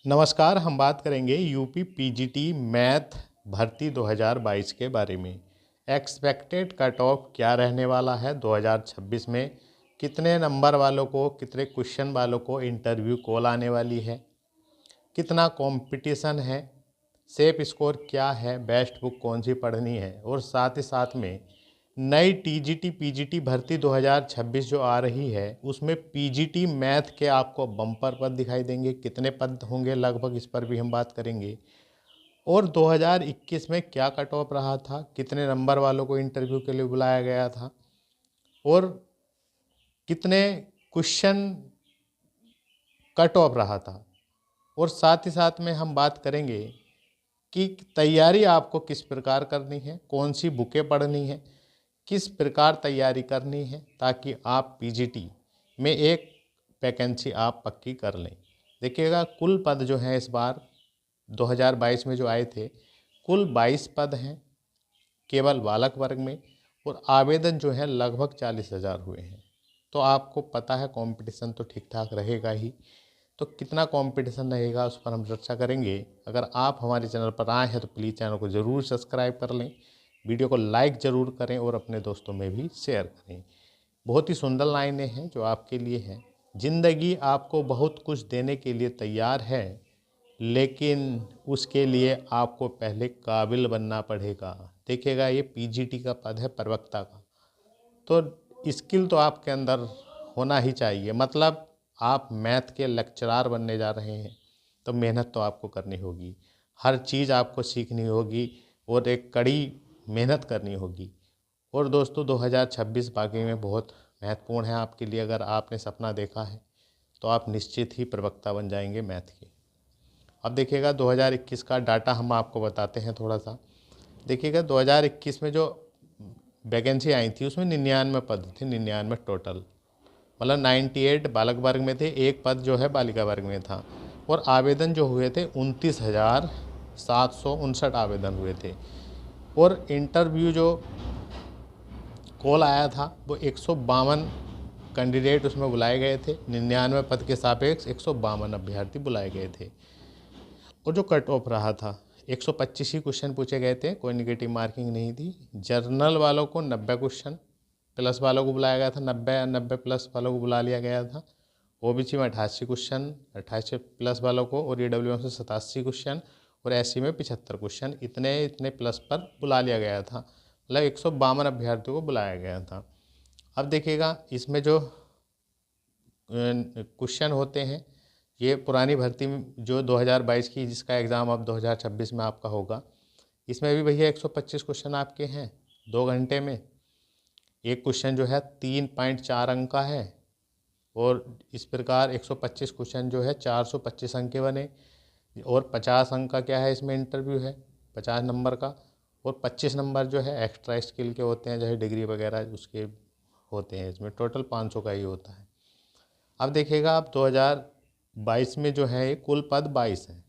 नमस्कार। हम बात करेंगे यूपी पीजीटी मैथ भर्ती 2022 के बारे में। एक्सपेक्टेड कट ऑफ क्या रहने वाला है 2026 में, कितने नंबर वालों को, कितने क्वेश्चन वालों को इंटरव्यू कॉल आने वाली है, कितना कंपटीशन है, सेफ स्कोर क्या है, बेस्ट बुक कौन सी पढ़नी है, और साथ ही साथ में नई टीजीटी पीजीटी भर्ती 2026 जो आ रही है उसमें पीजीटी मैथ के आपको बम्पर पद दिखाई देंगे। कितने पद होंगे लगभग, इस पर भी हम बात करेंगे। और 2021 में क्या कट ऑफ रहा था, कितने नंबर वालों को इंटरव्यू के लिए बुलाया गया था, और कितने क्वेश्चन कट ऑफ रहा था। और साथ ही साथ में हम बात करेंगे कि तैयारी आपको किस प्रकार करनी है, कौन सी बुकें पढ़नी है, किस प्रकार तैयारी करनी है, ताकि आप पीजीटी में एक वैकेंसी आप पक्की कर लें। देखिएगा, कुल पद जो हैं इस बार 2022 में जो आए थे, कुल 22 पद हैं केवल बालक वर्ग में, और आवेदन जो है लगभग 40,000 हुए हैं। तो आपको पता है कंपटीशन तो ठीक ठाक रहेगा ही। तो कितना कंपटीशन रहेगा उस पर हम चर्चा करेंगे। अगर आप हमारे चैनल पर आए हैं तो प्लीज़ चैनल को ज़रूर सब्सक्राइब कर लें, वीडियो को लाइक ज़रूर करें और अपने दोस्तों में भी शेयर करें। बहुत ही सुंदर लाइनें हैं जो आपके लिए हैं। ज़िंदगी आपको बहुत कुछ देने के लिए तैयार है, लेकिन उसके लिए आपको पहले काबिल बनना पड़ेगा। देखिएगा, ये पीजीटी का पद है प्रवक्ता का, तो स्किल तो आपके अंदर होना ही चाहिए। मतलब आप मैथ के लेक्चरार बनने जा रहे हैं तो मेहनत तो आपको करनी होगी, हर चीज़ आपको सीखनी होगी और एक कड़ी मेहनत करनी होगी। और दोस्तों, 2026 वाकई में बहुत महत्वपूर्ण है आपके लिए। अगर आपने सपना देखा है तो आप निश्चित ही प्रवक्ता बन जाएंगे मैथ के। अब देखिएगा, 2021 का डाटा हम आपको बताते हैं थोड़ा सा। देखिएगा, 2021 में जो वैकेंसी आई थी उसमें 99 पद थे, 99 टोटल। मतलब 98 बालक वर्ग में थे, एक पद जो है बालिका वर्ग में था। और आवेदन जो हुए थे 29,759 आवेदन हुए थे। और इंटरव्यू जो कॉल आया था वो 152 कैंडिडेट उसमें बुलाए गए थे। 99 पद के सापेक्ष 152 अभ्यर्थी बुलाए गए थे। और जो कट ऑफ रहा था 125 ही क्वेश्चन पूछे गए थे, कोई निगेटिव मार्किंग नहीं थी। जर्नल वालों को 90 क्वेश्चन, प्लस वालों को बुलाया गया था 90, 90 प्लस वालों को बुला लिया गया था। ओबीसी में 88 क्वेश्चन, 88 प्लस वालों को, और ईडब्ल्यूएम से 87 क्वेश्चन, और एससी में 75 क्वेश्चन, इतने इतने प्लस पर बुला लिया गया था। मतलब 152 अभ्यर्थियों को बुलाया गया था। अब देखिएगा, इसमें जो क्वेश्चन होते हैं, ये पुरानी भर्ती में जो 2022 की, जिसका एग्ज़ाम अब 2026 में आपका होगा, इसमें भी भैया 125 क्वेश्चन आपके हैं 2 घंटे में। एक क्वेश्चन जो है 3.4 अंक का है, और इस प्रकार 125 क्वेश्चन जो है 425 अंक के बने। और 50 अंक का क्या है, इसमें इंटरव्यू है 50 नंबर का, और 25 नंबर जो है एक्स्ट्रा स्किल के होते हैं, जैसे डिग्री वगैरह उसके होते हैं। इसमें टोटल 500 का ही होता है। अब देखिएगा, आप 2022 में जो है कुल पद 22 हैं।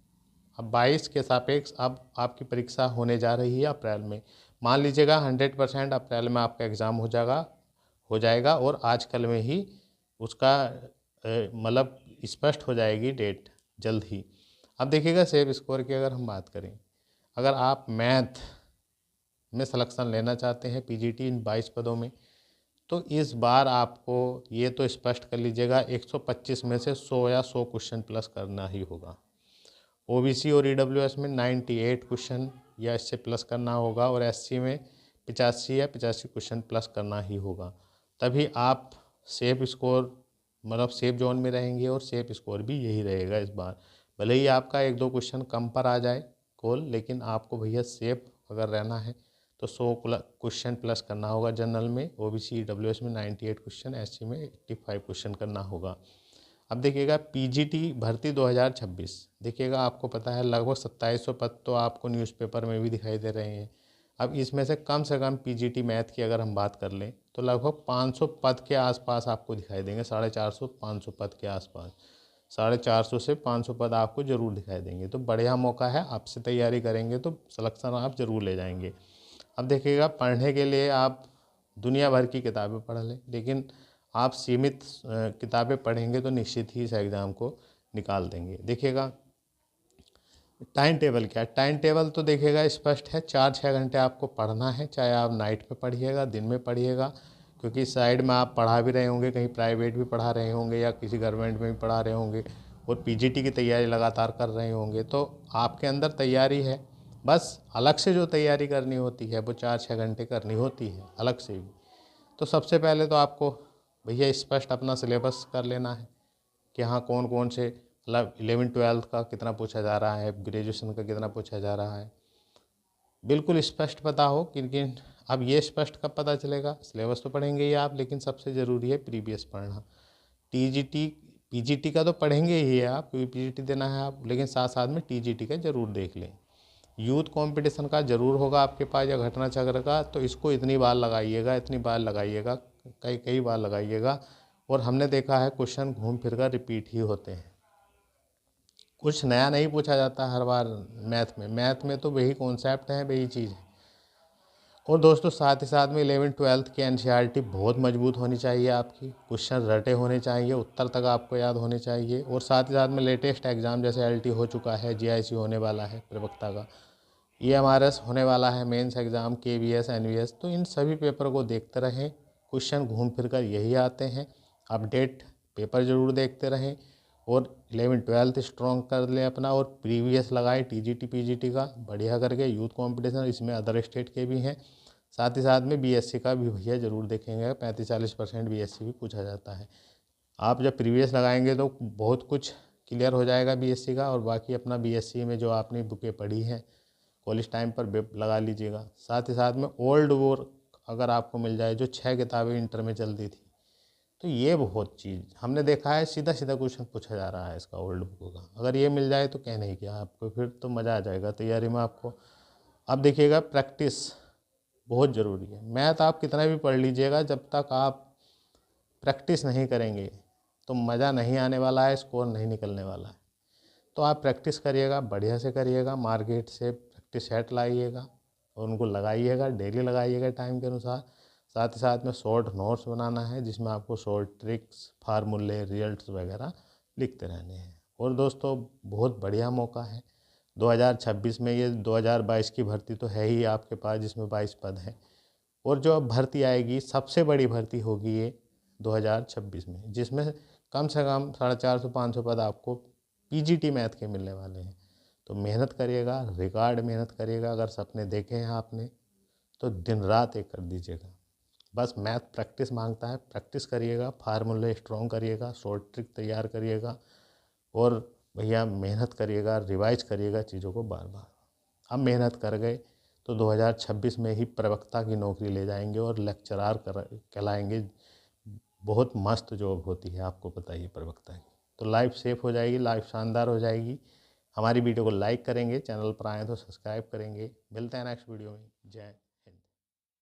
अब 22 के सापेक्ष अब आपकी परीक्षा होने जा रही है अप्रैल में। मान लीजिएगा 100% अप्रैल में आपका एग्ज़ाम हो जाएगा, और आजकल में ही उसका मतलब स्पष्ट हो जाएगी डेट जल्द ही। अब देखिएगा, सेफ स्कोर की अगर हम बात करें, अगर आप मैथ में सिलेक्शन लेना चाहते हैं पीजीटी इन 22 पदों में, तो इस बार आपको ये तो स्पष्ट कर लीजिएगा 125 में से 100 या 100 क्वेश्चन प्लस करना ही होगा। ओबीसी और ईडब्ल्यूएस में 98 क्वेश्चन या इससे प्लस करना होगा, और एससी में 85 या 85 क्वेश्चन प्लस करना ही होगा। तभी आप सेफ स्कोर, मतलब सेफ जोन में रहेंगे, और सेफ स्कोर भी यही रहेगा इस बार। भले ही आपका 1-2 क्वेश्चन कम पर आ जाए कॉल, लेकिन आपको भैया सेफ अगर रहना है तो 100 क्वेश्चन प्लस करना होगा। जनरल में, ओबीसी ईडब्ल्यूएस में 98 क्वेश्चन, एससी में 85 क्वेश्चन करना होगा। अब देखिएगा, पीजीटी भर्ती 2026, देखिएगा आपको पता है लगभग 2700 पद तो आपको न्यूज़पेपर में भी दिखाई दे रहे हैं। अब इसमें से कम पीजीटी मैथ की अगर हम बात कर लें तो लगभग 500 पद के आसपास आपको दिखाई देंगे। 450 500 पद के आसपास, 450 से 500 पद आपको ज़रूर दिखाई देंगे। तो बढ़िया मौका है, आपसे तैयारी करेंगे तो सिलेक्शन आप ज़रूर ले जाएंगे। अब देखिएगा, पढ़ने के लिए आप दुनिया भर की किताबें पढ़ लें, लेकिन आप सीमित किताबें पढ़ेंगे तो निश्चित ही इस एग्ज़ाम को निकाल देंगे। देखिएगा, टाइम टेबल क्या है? टाइम टेबल तो देखिएगा स्पष्ट है, 4-6 घंटे आपको पढ़ना है, चाहे आप नाइट में पढ़िएगा, दिन में पढ़िएगा, क्योंकि साइड में आप पढ़ा भी रहे होंगे, कहीं प्राइवेट भी पढ़ा रहे होंगे या किसी गवर्नमेंट में भी पढ़ा रहे होंगे और पीजीटी की तैयारी लगातार कर रहे होंगे, तो आपके अंदर तैयारी है। बस अलग से जो तैयारी करनी होती है वो 4-6 घंटे करनी होती है अलग से भी। तो सबसे पहले तो आपको भैया स्पष्ट अपना सिलेबस कर लेना है कि हाँ कौन कौन से, मतलब 11वीं-12वीं का कितना पूछा जा रहा है, ग्रेजुएशन का कितना पूछा जा रहा है, बिल्कुल स्पष्ट पता हो। किन किन, अब ये स्पष्ट कब पता चलेगा? सिलेबस तो पढ़ेंगे ही आप, लेकिन सबसे ज़रूरी है प्रीवियस पढ़ना। टीजीटी पीजीटी का तो पढ़ेंगे ही आप, क्योंकि पीजीटी देना है आप, लेकिन साथ साथ में टीजीटी का ज़रूर देख लें। यूथ कंपटीशन का ज़रूर होगा आपके पास, या घटना चक्र का, तो इसको इतनी बार लगाइएगा, इतनी बार लगाइएगा, कई कई बार लगाइएगा। और हमने देखा है क्वेश्चन घूम फिर कर रिपीट ही होते हैं, कुछ नया नहीं पूछा जाता हर बार। मैथ में तो वही कॉन्सेप्ट है, वही चीज़ है। और दोस्तों साथ ही साथ में 11वीं-12वीं की एनसीईआरटी बहुत मजबूत होनी चाहिए आपकी, क्वेश्चन रटे होने चाहिए, उत्तर तक आपको याद होने चाहिए। और साथ ही साथ में लेटेस्ट एग्ज़ाम जैसे एलटी हो चुका है, जीआईसी होने वाला है प्रवक्ता का, ईएमआरएस होने वाला है, मेंस एग्ज़ाम, केवीएस, एनवीएस, तो इन सभी पेपर को देखते रहें। क्वेश्चन घूम फिर कर यही आते हैं। अपडेट पेपर ज़रूर देखते रहें और 11वीं-12वीं स्ट्रॉन्ग कर लें अपना, और प्रीवियस लगाए टीजीटी पीजीटी का बढ़िया करके। यूथ कंपटीशन इसमें अदर स्टेट के भी हैं, साथ ही साथ में बीएससी का भी भैया ज़रूर देखेंगे, 35-40% बीएससी भी पूछा जाता है। आप जब प्रीवियस लगाएंगे तो बहुत कुछ क्लियर हो जाएगा बीएससी का, और बाकी अपना बीएससी में जो आपने बुकें पढ़ी हैं कॉलेज टाइम पर लगा लीजिएगा। साथ ही साथ में ओल्ड वॉर अगर आपको मिल जाए, जो 6 किताबें इंटर में चलती थी, तो ये बहुत चीज़ हमने देखा है, सीधा सीधा क्वेश्चन पूछा जा रहा है इसका ओल्ड बुक का। अगर ये मिल जाए तो कहने क्या आपको, फिर तो मज़ा आ जाएगा तैयारी में आपको। अब देखिएगा प्रैक्टिस बहुत ज़रूरी है। मैथ आप कितना भी पढ़ लीजिएगा, जब तक आप प्रैक्टिस नहीं करेंगे तो मज़ा नहीं आने वाला है, स्कोर नहीं निकलने वाला है। तो आप प्रैक्टिस करिएगा, बढ़िया से करिएगा, मार्केट से प्रैक्टिस सेट लाइएगा और उनको लगाइएगा, डेली लगाइएगा टाइम के अनुसार। साथ ही साथ में शॉर्ट नोट्स बनाना है, जिसमें आपको शॉर्ट ट्रिक्स, फार्मूले, रिजल्ट्स वगैरह लिखते रहने हैं। और दोस्तों बहुत बढ़िया मौका है 2026 में, ये 2022 की भर्ती तो है ही आपके पास, जिसमें 22 पद हैं, और जो अब भर्ती आएगी सबसे बड़ी भर्ती होगी ये 2026 में, जिसमें कम से कम 450-500 पद आपको पीजीटी मैथ के मिलने वाले हैं। तो मेहनत करिएगा, रिकॉर्ड मेहनत करिएगा। अगर सपने देखे हैं आपने तो दिन रात एक कर दीजिएगा। बस मैथ प्रैक्टिस मांगता है, प्रैक्टिस करिएगा, फार्मूले स्ट्रॉन्ग करिएगा, शॉर्ट ट्रिक तैयार करिएगा, और भैया मेहनत करिएगा, रिवाइज करिएगा चीज़ों को बार बार। अब मेहनत कर गए तो 2026 में ही प्रवक्ता की नौकरी ले जाएंगे और लेक्चरार कहलाएंगे। बहुत मस्त जॉब होती है, आपको पता ही है प्रवक्ता की। तो लाइफ सेफ हो जाएगी, लाइफ शानदार हो जाएगी। हमारी वीडियो को लाइक करेंगे, चैनल पर आएँ तो सब्सक्राइब करेंगे। मिलते हैं नेक्स्ट वीडियो में। जय